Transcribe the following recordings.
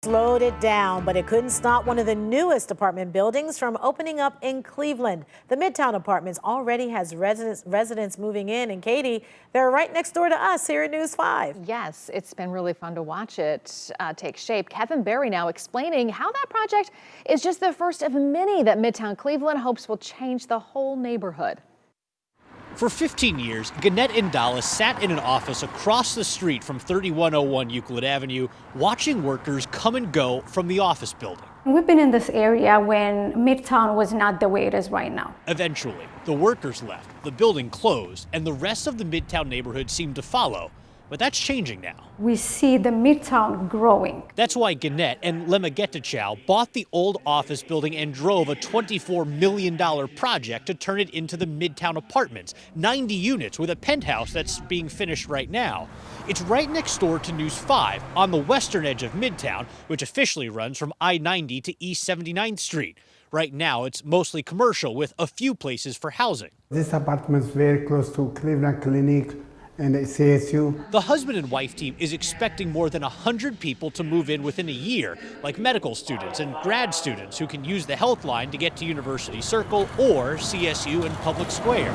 Slowed it down, but it couldn't stop one of the newest apartment buildings from opening up in Cleveland. The MidTown Apartments already has residents moving in, and Katie, they're right next door to us here at News 5. Yes, it's been really fun to watch it take shape. Kevin Barry now explaining how that project is just the first of many that MidTown Cleveland hopes will change the whole neighborhood. For 15 years, Gannett and Dallas sat in an office across the street from 3101 Euclid Avenue, watching workers come and go from the office building. We've been in this area when Midtown was not the way it is right now. Eventually, the workers left, the building closed, and the rest of the Midtown neighborhood seemed to follow. But that's changing now. We see the Midtown growing. That's why Gannett and Lemagetachow bought the old office building and drove a $24 million project to turn it into the Midtown Apartments, 90 units with a penthouse that's being finished right now. It's right next door to News 5 on the western edge of Midtown, which officially runs from I-90 to East 79th Street. Right now, it's mostly commercial with a few places for housing. This apartment is very close to Cleveland Clinic and CSU. The husband and wife team is expecting more than 100 people to move in within a year, like medical students and grad students who can use the Health Line to get to University Circle or CSU and Public Square.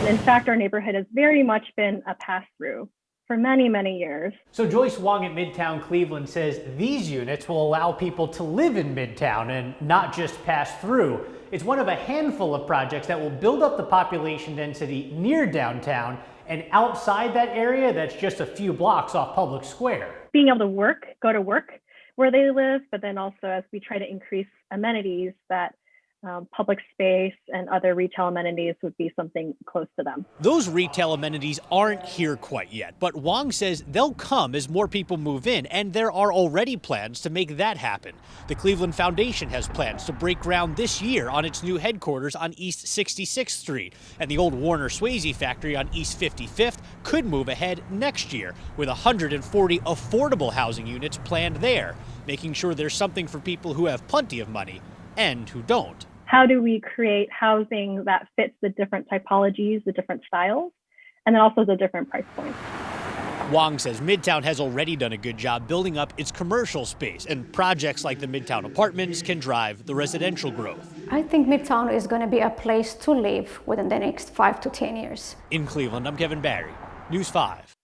In fact, our neighborhood has very much been a pass-through for many, many years. So Joyce Wong at MidTown Cleveland says these units will allow people to live in Midtown and not just pass through. It's one of a handful of projects that will build up the population density near downtown and outside that area that's just a few blocks off Public Square. Being able to go to work where they live, but then also as we try to increase amenities, that public space and other retail amenities would be something close to them. Those retail amenities aren't here quite yet, but Wong says they'll come as more people move in, and there are already plans to make that happen. The Cleveland Foundation has plans to break ground this year on its new headquarters on East 66th Street, and the old Warner Swayze factory on East 55th could move ahead next year with 140 affordable housing units planned there, making sure there's something for people who have plenty of money and who don't. How do we create housing that fits the different typologies, the different styles, and then also the different price points? Wong says Midtown has already done a good job building up its commercial space, and projects like the Midtown Apartments can drive the residential growth. I think Midtown is going to be a place to live within the next 5 to 10 years. In Cleveland, I'm Kevin Barry, News 5.